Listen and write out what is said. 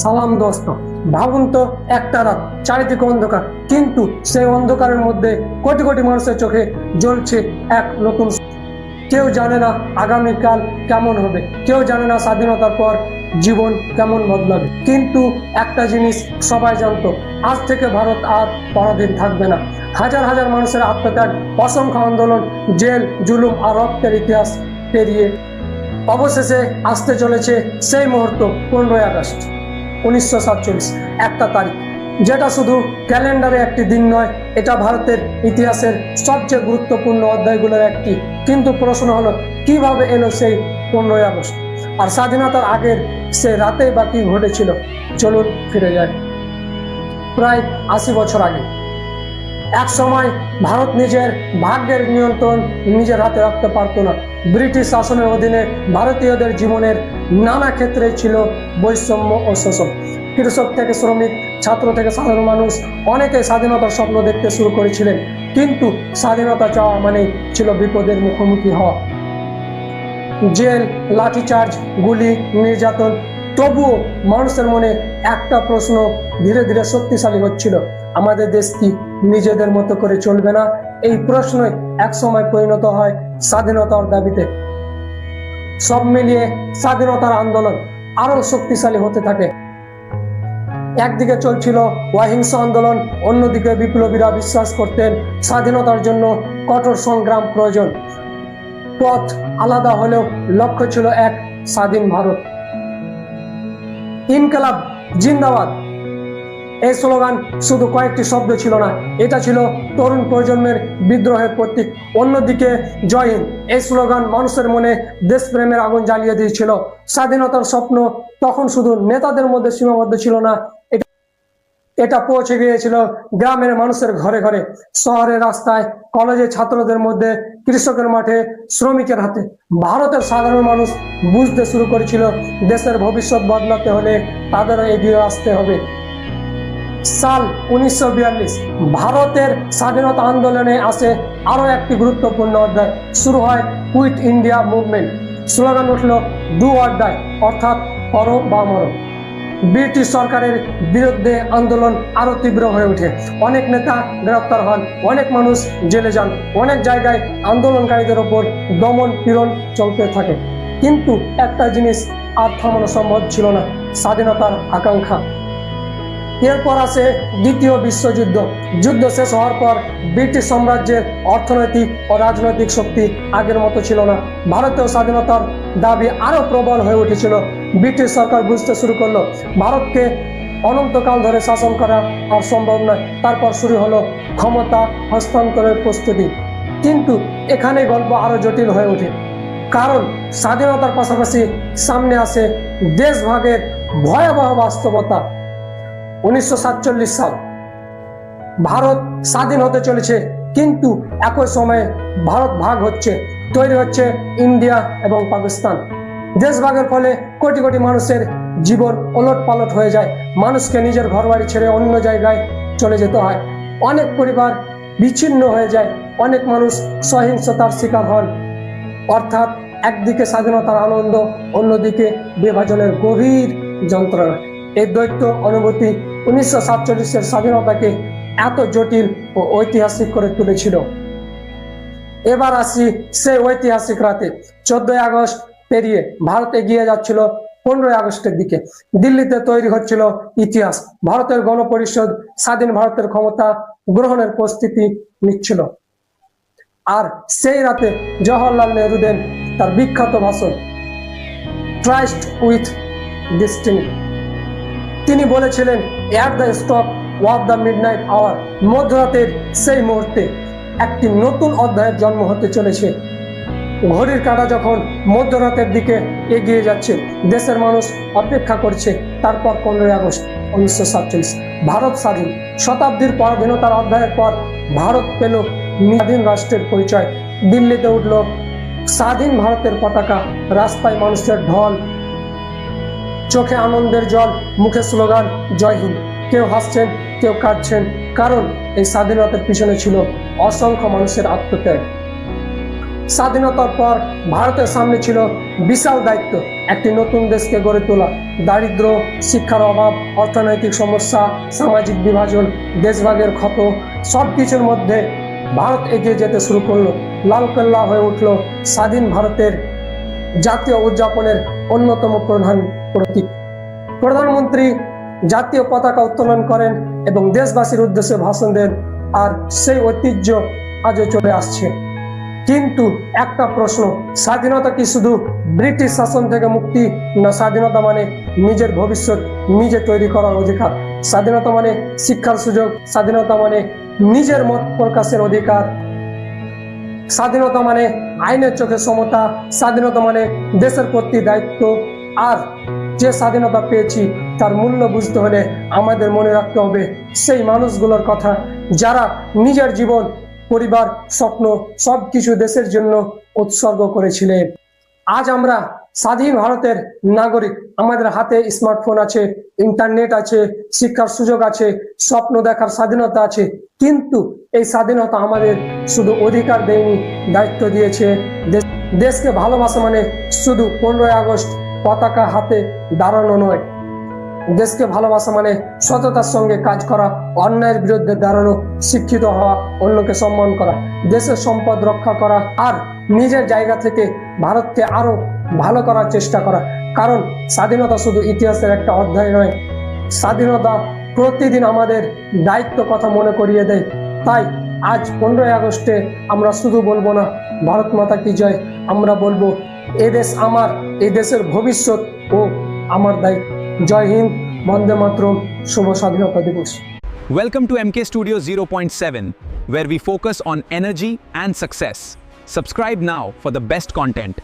সালাম দোস্ত। ভাবুন তো, একটা রাত, চারিদিকে অন্ধকার, কিন্তু সেই অন্ধকারের মধ্যে কোটি কোটি মানুষের চোখে জ্বলছে এক নতুন। কেউ জানে না আগামীকাল কেমন হবে, কেউ জানে না স্বাধীনতার পর জীবন কেমন বদলাবে, কিন্তু একটা জিনিস সবাই জানতো, আজ থেকে ভারত আর পরাধীন থাকবে না। হাজার হাজার মানুষের আত্মত্যাগ, অসংখ্য আন্দোলন, জেল, জুলুম আর রক্তের ইতিহাস পেরিয়ে অবশেষে আসতে চলেছে সেই মুহূর্ত, 15ই আগস্ট 1947, একটা তারিখ, যেটা শুধু ক্যালেন্ডারে একটি দিন নয়, এটা ভারতের ইতিহাসের সবচেয়ে গুরুত্বপূর্ণ অধ্যায়গুলোর একটি। কিন্তু প্রশ্ন হলো, কিভাবে এলো সেই 15ই আগস্ট, আর স্বাধীনতার আগের সে রাতে বা কি ঘটেছিল? চলুন ফিরে যাই প্রায় 80 বছর আগে। এক সময় ভারত নিজের ভাগ্যের নিয়ন্ত্রণ নিজের হাতে রাখতে পারত না। ব্রিটিশ শাসনের অধীনে ভারতীয়দের জীবনের নানা ক্ষেত্রে ছিল বৈষম্য ও শোষণ। কৃষক থেকে শ্রমিক, ছাত্র থেকে সাধারণ মানুষ, অনেকে স্বাধীনতার স্বপ্ন দেখতে শুরু করেছিলেন, কিন্তু স্বাধীনতা চাওয়া মানে ছিল বিপদের মুখোমুখি হওয়া। জেল, লাঠিচার্জ, গুলি, নির্যাতন। তবুও মানুষের মনে একটা প্রশ্ন ধীরে ধীরে শক্তিশালী হচ্ছিল, আমাদের দেশ কি নিজেদের মতো করে চলবে না? এই প্রশ্নই একসময় পরিণত হয় স্বাধীনতার দাবিতে। সব মিলিয়ে স্বাধীনতার আন্দোলন আরো শক্তিশালী হতে থাকে। একদিকে চলছিল অহিংস আন্দোলন, অন্যদিকে বিপ্লবীরা বিশ্বাস করতেন স্বাধীনতার জন্য কঠোর সংগ্রাম প্রয়োজন। পথ আলাদা হলেও লক্ষ্য ছিল এক, স্বাধীন ভারত। ইনকলাব জিন্দাবাদ, এই স্লোগান শুধু কয়েকটি শব্দ ছিল না, এটা ছিল তরুণ প্রজন্মের বিদ্রোহের প্রতীক। অন্যদিকে জয় হিন্দ, এই স্লোগান মানুষের মনে দেশপ্রেমের আগুন জ্বালিয়ে দিয়েছিল। স্বাধীনতার স্বপ্ন তখন শুধু নেতাদের মধ্যে সীমাবদ্ধ ছিল না, এটা পৌঁছে গিয়েছিল গ্রামের মানুষের ঘরে ঘরে, শহরের রাস্তায়, কলেজে ছাত্রদের মধ্যে, কৃষকের মাঠে, শ্রমিকের হাতে। ভারতের সাধারণ মানুষ বুঝতে শুরু করেছিল, দেশের ভবিষ্যৎ বদলাতে হলে তাদেরও এগিয়ে আসতে হবে। সাল 1942, ভারতের স্বাধীনতা আন্দোলনে আসে আরো একটি গুরুত্বপূর্ণ অধ্যায়। শুরু হয় কুইট ইন্ডিয়া মুভমেন্ট। স্লোগান উঠল, ডু অর ডাই, অর্থাৎ করো বা মরো। ব্রিটিশ সরকারের বিরুদ্ধে আন্দোলন আরো তীব্র হয়ে ওঠে। অনেক নেতা গ্রেপ্তার হন, অনেক মানুষ জেলে যান, অনেক জায়গায় আন্দোলনকারীদের ওপর দমন পীড়ন চলতে থাকে। কিন্তু একটা জিনিস আর থামানো সম্ভব ছিল না, স্বাধীনতার আকাঙ্ক্ষা। এরপর আসে দ্বিতীয় বিশ্বযুদ্ধ। যুদ্ধ শেষ হওয়ার পর ব্রিটিশ সাম্রাজ্যের অর্থনৈতিক ও রাজনৈতিক শক্তি আগের মতো ছিল না। ভারতীয় স্বাধীনতার দাবি আরো প্রবল হয়ে উঠেছিল। ব্রিটিশ সরকার বুঝতে শুরু করলো, ভারতকে অনন্তকাল ধরে শাসন করা আর সম্ভব নয়। তারপর শুরু হলো ক্ষমতা হস্তান্তরের প্রস্তুতি। কিন্তু এখানে গল্প আরো জটিল হয়ে ওঠে, কারণ স্বাধীনতার পাশাপাশি সামনে আসে দেশভাগের ভয়াবহ বাস্তবতা। 1947 সাল, ভারত স্বাধীন হতে চলেছে, কিন্তু একই সময়ে ভারত ভাগ হচ্ছে, তৈরি হচ্ছে ইন্ডিয়া এবং পাকিস্তান। দেশভাগের ফলে কোটি কোটি মানুষের জীবন ওলট পালট হয়ে যায়। মানুষকে নিজের ঘরবাড়ি ছেড়ে অন্য জায়গায় চলে যেতে হয়। অনেক পরিবার বিচ্ছিন্ন হয়ে যায়, অনেক মানুষ সহিংসতার শিকার হন। অর্থাৎ একদিকে স্বাধীনতার আনন্দ, অন্যদিকে বিভাজনের গভীর যন্ত্রণা। এই দ্বৈত অনুভূতি 1947-এর স্বাধীনতাকে এত জটিল ও ঐতিহাসিক করে তুলেছিল। এবার আসি সেই ঐতিহাসিক রাতে। 14ই আগস্ট পেরিয়ে ভারত এগিয়ে যাচ্ছিল 15ই আগস্টের দিকে। দিল্লিতে তৈরি হচ্ছিল ইতিহাস। ভারতের গণপরিষদ স্বাধীন ভারতের ক্ষমতা গ্রহণের প্রস্তুতি নিচ্ছিল। আর সেই রাতে জওহরলাল নেহরু দেন তার বিখ্যাত ভাষণ, ট্রাস্ট উইথ ডেস্টিনি। তিনি বলেছিলেন, at the stop of the midnight hour, মধ্যরাতের সেই মুহূর্তে একটি নতুন অধ্যায়ের জন্ম হতে চলেছে। ঘড়ির কাঁটা যখন মধ্যরাতের দিকে এগিয়ে যাচ্ছে, দেশের মানুষ অপেক্ষা করছে। তারপর 15ই আগস্ট 1947, ভারত স্বাধীন। শতাব্দীর পরাধীনতার অধ্যায়ের পর ভারত পেল স্বাধীন রাষ্ট্রের পরিচয়। দিল্লিতে উঠল স্বাধীন ভারতের পতাকা, রাস্তায় মানুষের ঢল, চোখে আনন্দের জল, মুখে স্লোগান জয় হিন্দ। কেউ হাসছেন, কেউ কাঁদছেন, কারণ এই স্বাধীনতার পিছনে ছিল অসংখ্য মানুষের আত্মত্যাগ। স্বাধীনতার পর ভারতের সামনে ছিল বিশাল দায়িত্ব একটি নতুন দেশকে গড়ে তোলা। দারিদ্র, শিক্ষার অভাব, অর্থনৈতিক সমস্যা, সামাজিক বিভাজন, দেশভাগের ক্ষত, সব কিছুর মধ্যে ভারত এগিয়ে যেতে শুরু করলো। লালকেল্লা হয়ে উঠল স্বাধীন ভারতের জাতীয় উদযাপনের অন্যতম প্রধান প্রতীক। প্রধানমন্ত্রী জাতীয় পতাকা উত্তোলন করেন এবং দেশবাসীর উদ্দেশ্যে ভাষণ দেন, আর সেই ঐতিহ্য আজও চলে আসছে। কিন্তু একটা প্রশ্ন, স্বাধীনতা কি শুধু ব্রিটিশ শাসন থেকে মুক্তি, না স্বাধীনতা মানে নিজের ভবিষ্যৎ নিজে তৈরি করার অধিকার? স্বাধীনতা মানে শিক্ষার সুযোগ, স্বাধীনতা মানে নিজের মত প্রকাশের অধিকার, স্বাধীনতা মানে আইনের চোখে সমতা, স্বাধীনতা মানে দেশের প্রতি দায়িত্ব। আর যে স্বাধীনতা পেয়েছি তার মূল্য বুঝতে হলে আমাদের মনে রাখতে হবে সেই মানুষগুলোর কথা যারা নিজের জীবন, পরিবার, স্বপ্ন সবকিছু দেশের জন্য উৎসর্গ করেছিলেন। আজ আমরা স্বাধীন ভারতের নাগরিক। আমাদের হাতে স্মার্টফোন আছে, ইন্টারনেট আছে, শিক্ষার সুযোগ আছে, স্বপ্ন দেখার স্বাধীনতা আছে। কিন্তু এই স্বাধীনতা আমাদের শুধু অধিকার দেয়নি, দায়িত্ব দিয়েছে। দেশকে ভালোবাসা মানে শুধু 15ই আগস্ট পতাকা হাতে দাঁড়ানো নয়। দেশকে ভালোবাসা মানে সততার সঙ্গে কাজ করা, অন্যায়ের বিরুদ্ধে দাঁড়ানো, শিক্ষিত হওয়া, অন্যকে সম্মান করা, দেশের সম্পদ রক্ষা করা, আর নিজের জায়গা থেকে ভারতকে আরো ভালো করার চেষ্টা করা। কারণ স্বাধীনতা শুধু ইতিহাসের একটা অধ্যায় নয়, স্বাধীনতা প্রতিদিন আমাদের দায়িত্ব কথা মনে করিয়ে দেয়। তাই আজ 15ই আগস্টে আমরা শুধু বলবো না ভারত মাতা কি জয়, আমরা বলবো এ দেশ আমার, এই দেশের ভবিষ্যৎ ও আমার দায়িত্ব। জয় হিন্দ, বন্দে মাতরম, শুভ স্বাধীনতা দিবস। Welcome to MK Studio 0.7, where we focus on energy and success. Subscribe now for the best content.